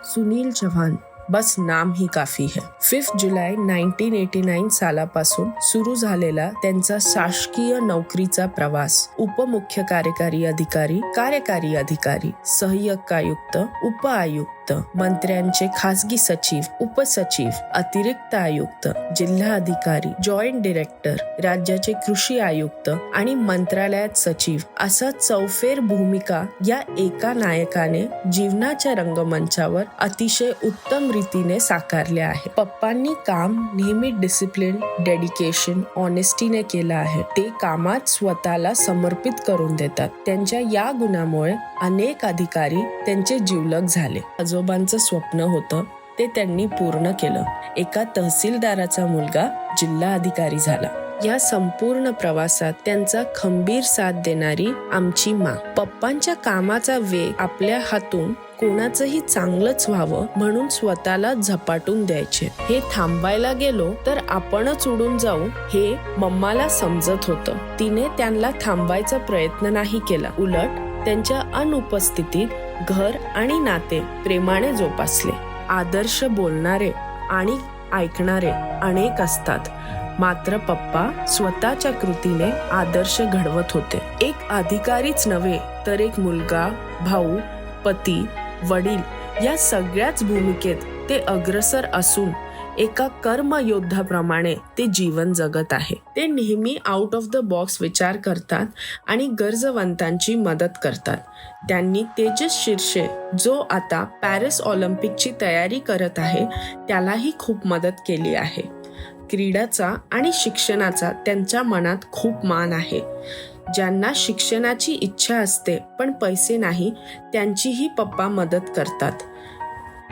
सुनील चव्हाण बस नाम ही काफी है. 5 जुलै 1989 सालापासून सुरू झालेला त्यांचा शासकीय नोकरीचा प्रवास उपमुख्य कार्यकारी अधिकारी, कार्यकारी अधिकारी, सहाय्यक आयुक्त, उप आयुक्त, मंत्र्यांचे खासगी सचिव, उपसचिव, अतिरिक्त आयुक्त, जिल्हा अधिकारी, जॉईंट डिरेक्टर, राज्याचे कृषी आयुक्त आणि मंत्रालयात सचिव असा चौफेर भूमिका या एका नायकाने जीवनाच्या रंगमंचावर अतिशय उत्तम रीतीने साकारल्या आहे. पप्पांनी काम नेहमी डिसिप्लिन, डेडिकेशन, ऑनेस्टीने केलं आहे. ते कामात स्वतःला समर्पित करून देतात. त्यांच्या या गुणामुळे अनेक अधिकारी त्यांचे जिवलग झाले. आजोबांचं स्वप्न होतं ते त्यांनी पूर्ण केलं. एका तहसीलदाराचा मुलगा जिल्हा अधिकारी झाला. या संपूर्ण प्रवासात त्यांचा खंबीर साथ देणारी आमची माँ. पप्पांच्या कामाचा वेग आपल्या हातून कोणाचंही चांगलंच व्हावं म्हणून स्वतःला झपाटून द्यायचे. हे थांबायला गेलो तर आपणच उडून जाऊ हे मम्माला समजत होतं. तिने त्यांना थांबायचा प्रयत्न नाही केला. उलट त्यांच्या अनुपस्थितीत घर आणि नाते प्रेमाने जोपासले. आदर्श बोलणारे आणि ऐकणारे अनेक असतात, मात्र पप्पा स्वतःच्या कृतीने आदर्श घडवत होते. एक अधिकारीच नव्हे तर एक मुलगा, भाऊ, पती, वडील या सगळ्याच भूमिकेत ते अग्रसर असून एका कर्मयोद्धाप्रमाणे ते जीवन जगत आहे. ते नेहमी आउट ऑफ द बॉक्स विचार करतात आणि गरजवंतांची मदत करतात. त्यांनी तेजस शिर्षे जो आता पॅरिस ऑलिम्पिकची तयारी करत आहे त्यालाही खूप मदत केली आहे. क्रीडाचा आणि शिक्षणाचा त्यांच्या मनात खूप मान आहे. ज्यांना शिक्षणाची इच्छा असते पण पैसे नाही त्यांचीही पप्पा मदत करतात.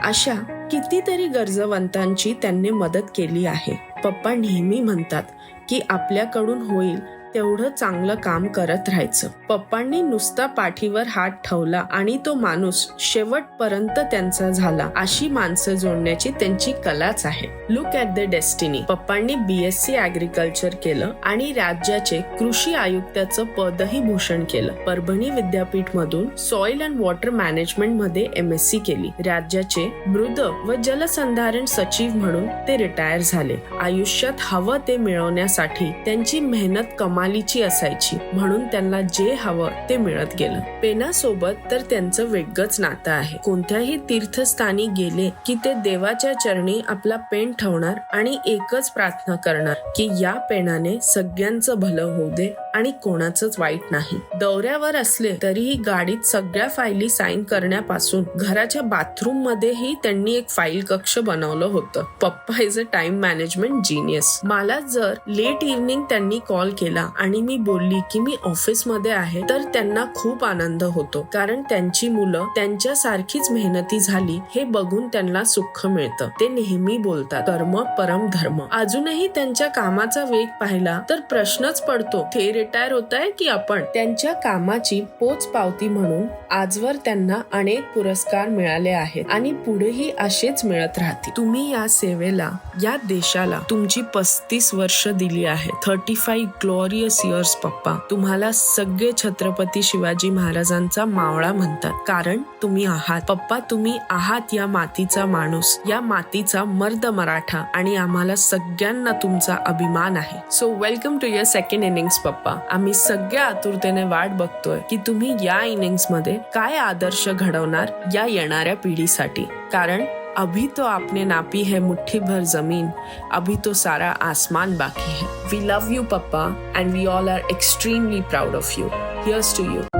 अशा कितीतरी गरजवंतांची त्यांनी मदत केली आहे. पप्पा नेहमी म्हणतात की आपल्याकडून होईल तेवढं चांगलं काम करत राहायचं. पप्पांनी नुसता पाठीवर हात ठेवला आणि तो माणूस शेवटपर्यंत त्यांचा झाला अशी माणसं जोडण्याची त्यांची कलाच आहे. Look at the destiny. पप्पांनी BSc ॲग्रिकल्चर केलं आणि राज्याचे कृषी आयुक्ताचं पदही भूषण केलं. परभणी विद्यापीठ मधून सॉइल अँड वॉटर मॅनेजमेंट मध्ये MSc केली. राज्याचे मृद व जलसंधारण सचिव म्हणून ते रिटायर झाले. आयुष्यात हवं ते मिळवण्यासाठी त्यांची मेहनत कमालीची असायची म्हणून त्यांना जे हवं ते मिळत गेलं. पेनासोबत तर त्यांचं वेगळंच नातं आहे. कोणत्याही तीर्थस्थानी गेले की ते देवाच्या चरणी आपला पेन ठेवणार आणि एकच प्रार्थना करणार की या पेनाने सगळ्यांचं भलं होऊ दे आणि कोणाचंच वाईट नाही. दौऱ्यावर असले तरीही गाडीत सगळ्या फायली साईन करण्यापासून घराच्या बाथरूम मध्येही त्यांनी एक फाईल कक्ष बनवलं होतं. पप्पा is a time management genius. मला जर लेट इव्हनिंग त्यांनी कॉल केला आणि मी बोलली की मी ऑफिस मध्ये आहे तर त्यांना खूप आनंद होतो, कारण त्यांची मुलं त्यांच्यासारखीच मेहनती झाली हे बघून त्यांना सुख मिळतं. ते नेहमी बोलतात कर्म परम धर्म. अजूनही त्यांच्या कामाचा वेग पाहिला तर प्रश्नच पडतो ते रिटायर होताय की आपण. त्यांच्या कामाची पोच पावती म्हणून आजवर त्यांना अनेक पुरस्कार मिळाले आहेत आणि पुढेही असेच मिळत राहतील. तुम्ही या सेवेला, या देशाला तुमची 35 वर्ष दिली आहे. 35 ग्लोरियस इयर्स पप्पा. तुम्हाला सगळे छत्रपती शिवाजी महाराजांचा मावळा म्हणतात, कारण तुम्ही आहात पप्पा. तुम्ही आहात या मातीचा माणूस, या मातीचा मर्द मराठा आणि आम्हाला सगळ्यांना तुमचा अभिमान आहे. So welcome to your second innings पप्पा. आम्ही सगळ्या आतुरतेने वाट बघतोय की तुम्ही या इनिंग्स मध्ये काय आदर्श घडवणार या येणाऱ्या पिढीसाठी. कारण अभी तो आपने नापी है मुट्ठी भर जमीन, अभी तो सारा आसमान बाकी है. वी लव यू पप्पा and we all are extremely proud of you. Here's to you.